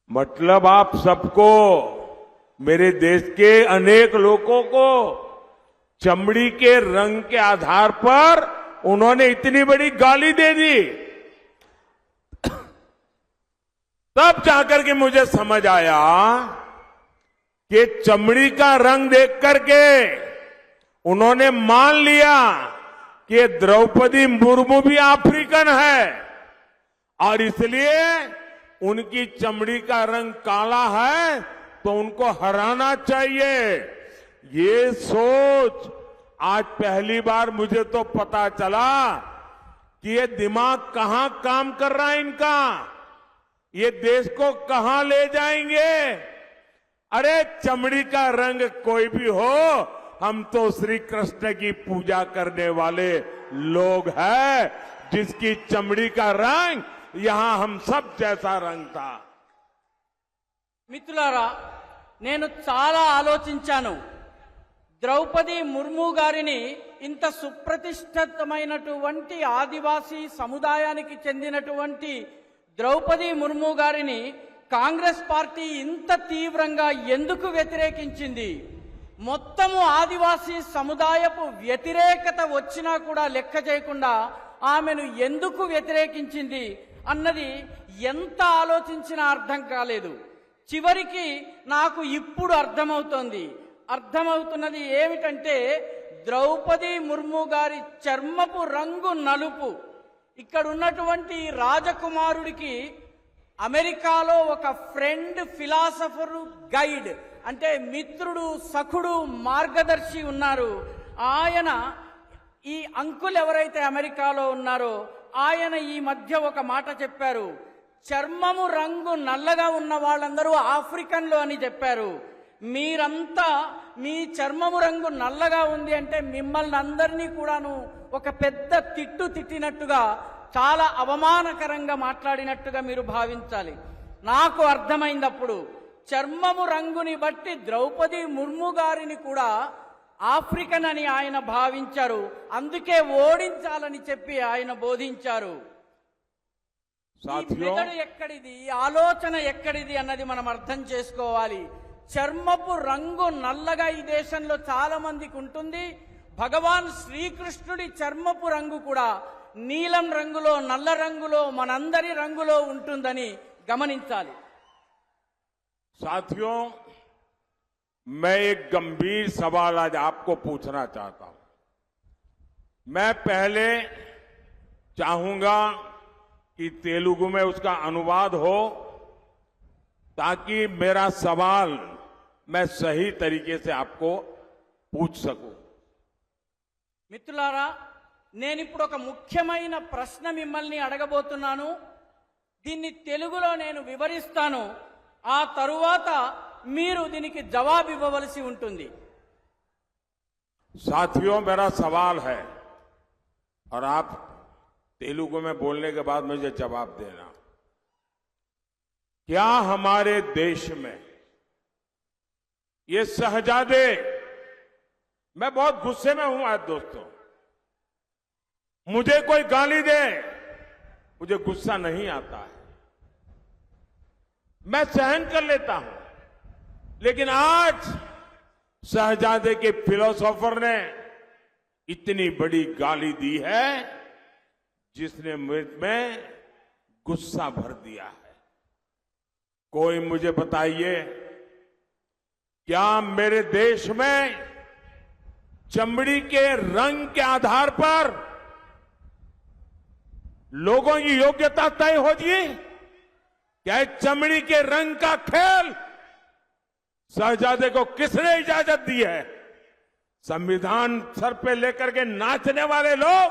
मतलब आप सबको, मेरे देश के अनेक लोगों को चमड़ी के रंग के आधार पर उन्होंने इतनी बड़ी गाली दे दी। तब जाकर के मुझे समझ आया कि चमड़ी का रंग देख करके उन्होंने मान लिया कि द्रौपदी मुर्मू भी अफ्रीकन है और इसलिए उनकी चमड़ी का रंग काला है तो उनको हराना चाहिए। ये सोच आज पहली बार मुझे तो पता चला कि ये दिमाग कहां काम कर रहा है इनका, ये देश को कहां ले जाएंगे। अरे चमड़ी का रंग कोई भी हो, हम तो श्री कृष्ण की पूजा करने वाले लोग हैं, जिसकी चमड़ी का रंग यहां हम सब जैसा रंग था। మిత్రులారా, నేను చాలా ఆలోచించాను. ద్రౌపది ముర్ము గారిని ఇంత సుప్రతిష్ఠితమైనటువంటి ఆదివాసీ సముదాయానికి చెందినటువంటి ద్రౌపది ముర్ము గారిని కాంగ్రెస్ పార్టీ ఇంత తీవ్రంగా ఎందుకు వ్యతిరేకించింది? మొత్తము ఆదివాసీ సముదాయపు వ్యతిరేకత వచ్చినా కూడా లెక్క చేయకుండా ఆమెను ఎందుకు వ్యతిరేకించింది అన్నది ఎంత ఆలోచించినా అర్థం కాలేదు. చివరికి నాకు ఇప్పుడు అర్థమవుతున్నది ఏమిటంటే, ద్రౌపది ముర్ము గారి చర్మపు రంగు నలుపు. ఇక్కడ ఉన్నటువంటి రాజకుమారుడికి అమెరికాలో ఒక ఫ్రెండ్, ఫిలాసఫరు, గైడ్ అంటే మిత్రుడు, సఖుడు, మార్గదర్శి ఉన్నారు. ఆయన ఈ అంకుల్ ఎవరైతే అమెరికాలో ఉన్నారో ఆయన ఈ మధ్య ఒక మాట చెప్పారు. చర్మము రంగు నల్లగా ఉన్న వాళ్ళందరూ ఆఫ్రికన్లు అని చెప్పారు. మీరంతా మీ చర్మము రంగు నల్లగా ఉంది అంటే మిమ్మల్ని అందరినీ కూడాను ఒక పెద్ద తిట్టినట్టుగా, చాలా అవమానకరంగా మాట్లాడినట్టుగా మీరు భావించాలి. నాకు అర్థమైందప్పుడు చర్మము రంగుని బట్టి ద్రౌపది ముర్ము గారిని కూడా ఆఫ్రికన్ అని ఆయన భావించారు. అందుకే ఓడించాలని చెప్పి ఆయన బోధించారు. మెదడు ఎక్కడిది, ఆలోచన ఎక్కడిది అన్నది మనం అర్థం చేసుకోవాలి. చర్మపు రంగు నల్లగా ఈ దేశంలో చాలా మందికి ఉంటుంది. భగవాన్ శ్రీకృష్ణుడి చర్మపు రంగు కూడా నీలం రంగులో, నల్ల రంగులో, మనందరి రంగులో ఉంటుందని గమనించాలి. साथियों, मैं एक गंभीर सवाल आज आपको पूछना चाहता हूं. मैं पहले चाहूंगा कि तेलुगु में उसका अनुवाद हो ताकि मेरा सवाल मैं सही तरीके से आपको पूछ सकूं. మిత్రులారా, నేను ఇప్పుడు ఒక ముఖ్యమైన ప్రశ్న మిమ్మల్ని అడగబోతున్నాను. దీన్ని తెలుగులో నేను వివరిస్తాను. ఆ తరువాత మీరు దీనికి జవాబు ఇవ్వవలసి ఉంటుంది. साथियों, मेरा सवाल है और आप तेलुगु में बोलने के बाद मुझे जवाब देना. क्या हमारे देश में ये शहजादे, मैं बहुत गुस्से में हूं आज दोस्तों, मुझे कोई गाली दे मुझे गुस्सा नहीं आता है, मैं सहन कर लेता हूं, लेकिन आज शहजादे के फिलोसोफर ने इतनी बड़ी गाली दी है जिसने में गुस्सा भर दिया है. कोई मुझे बताइए, क्या मेरे देश में चमड़ी के रंग के आधार पर लोगों की योग्यता तय होगी? क्या चमड़ी के रंग का खेल शहजादे को किसने इजाजत दी है? संविधान सर पे लेकर के नाचने वाले लोग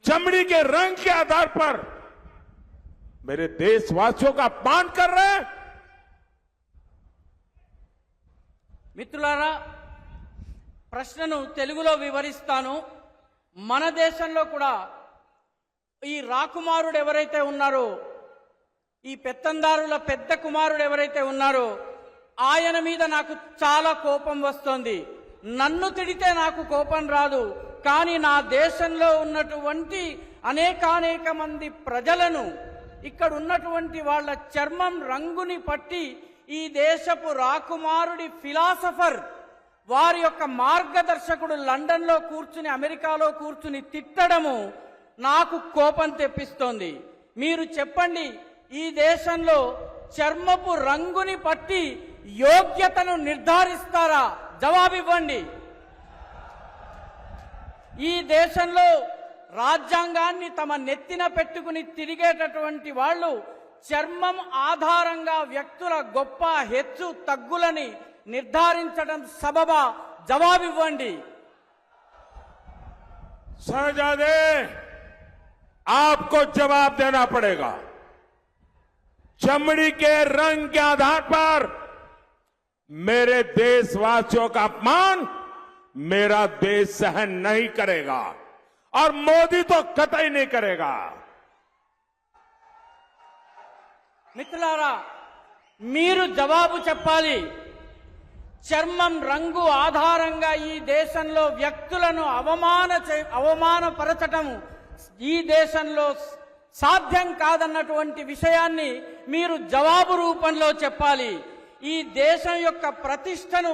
चमड़ी के रंग के आधार पर मेरे देशवासियों का अपमान कर रहे हैं. మిత్రులారా, ప్రశ్నను తెలుగులో వివరిస్తాను. మన దేశంలో కూడా ఈ రాకుమారుడు ఎవరైతే ఉన్నారో, ఈ పెత్తందారుల పెద్ద కుమారుడు ఎవరైతే ఉన్నారో ఆయన మీద నాకు చాలా కోపం వస్తోంది. నన్ను తిడితే నాకు కోపం రాదు, కానీ నా దేశంలో ఉన్నటువంటి అనేక మంది ప్రజలను ఇక్కడ ఉన్నటువంటి వాళ్ళ చర్మం రంగుని పట్టి ఈ దేశపు రాకుమారుడి ఫిలాసఫర్ వారి యొక్క మార్గదర్శకుడు లండన్లో కూర్చుని అమెరికాలో కూర్చుని తిట్టడము నాకు కోపం తెప్పిస్తోంది. మీరు చెప్పండి, ఈ దేశంలో చర్మపు రంగుని పట్టి యోగ్యతను నిర్ధారిస్తారా? జవాబివ్వండి. ఈ దేశంలో రాజ్యాంగాన్ని తమ నెత్తిన పెట్టుకుని తిరిగేటటువంటి వాళ్ళు చర్మం ఆధారంగా వ్యక్తుల గొప్ప హెచ్చు తగ్గులని నిర్ధారించడం సబబా? జవాబివ్వండి. शहजादे, आपको जवाब देना पड़ेगा। चमड़ी के रंग के आधार पर मेरे देशवासियों का अपमान मेरा देश सहन नहीं करेगा और मोदी तो कतई नहीं करेगा। మిత్రులారా, మీరు జవాబు చెప్పాలి. చర్మం రంగు ఆధారంగా ఈ దేశంలో వ్యక్తులను అవమానపరచటం ఈ దేశంలో సాధ్యం కాదన్నటువంటి విషయాన్ని మీరు జవాబు రూపంలో చెప్పాలి. ఈ దేశం యొక్క ప్రతిష్టను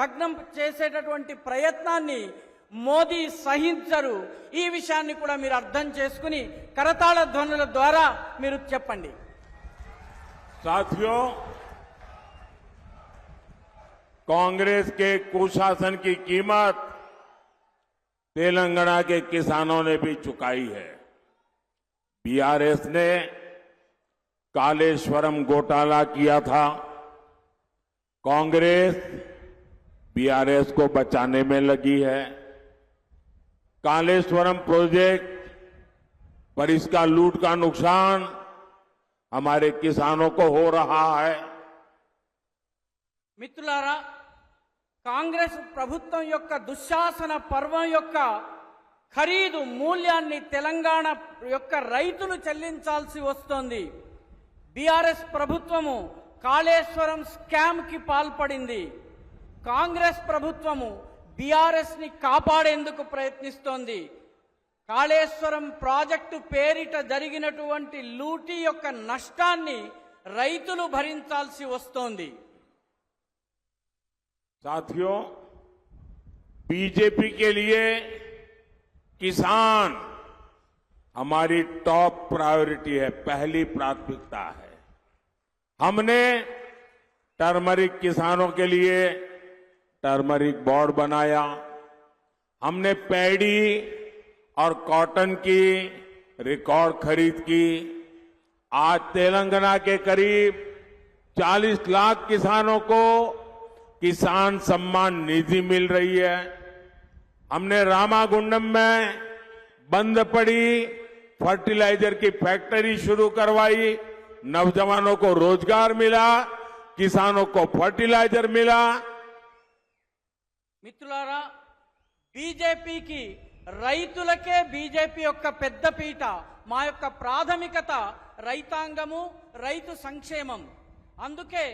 భగ్నం చేసేటటువంటి ప్రయత్నాన్ని మోదీ సహించరు. ఈ విషయాన్ని కూడా మీరు అర్థం చేసుకుని కరతాళ ధ్వనుల ద్వారా మీరు చెప్పండి. साथियों, कांग्रेस के कुशासन की कीमत तेलंगाना के किसानों ने भी चुकाई है। बीआरएस ने कालेश्वरम घोटाला किया था। कांग्रेस बीआरएस को बचाने में लगी है। कालेश्वरम प्रोजेक्ट पर इसका लूट का नुकसान हमारे किसानों को हो रहा है। మిత్రులారా, కాంగ్రెస్ ప్రభుత్వం యొక్క దుశ్శాసన పర్వం యొక్క ఖరీదు మూల్యాన్ని తెలంగాణ యొక్క రైతులు చెల్లించాల్సి వస్తోంది. బీఆర్ఎస్ ప్రభుత్వము కాళేశ్వరం స్కామ్ కి పాల్పడింది. కాంగ్రెస్ ప్రభుత్వము బీఆర్ఎస్ ని కాపాడేందుకు ప్రయత్నిస్తోంది. కాళేశ్వరం ప్రాజెక్టు పేరిట జరిగినటువంటి లూటీ యొక్క నష్టాన్ని రైతులు భరించాల్సి వస్తోంది. साथियों, बीजेपी के लिए किसान हमारी टॉप प्रायोरिटी है, पहली प्राथमिकता है। हमने टर्मरिक किसानों के लिए टर्मरिक बोर्ड बनाया। हमने पैडी और कॉटन की रिकॉर्ड खरीद की। आज तेलंगाना के करीब 40 लाख किसानों को किसान सम्मान निधि मिल रही है। हमने रामागुंडम में बंद पड़ी फर्टिलाइजर की फैक्ट्री शुरू करवाई। नौजवानों को रोजगार मिला, किसानों को फर्टिलाइजर मिला। మిత్రులారా, బీజేపీకి రైతులకే బీజేపీ యొక్క పెద్దపీట. మా యొక్క ప్రాథమికత రైతాంగము, రైతు సంక్షేమం. అందుకే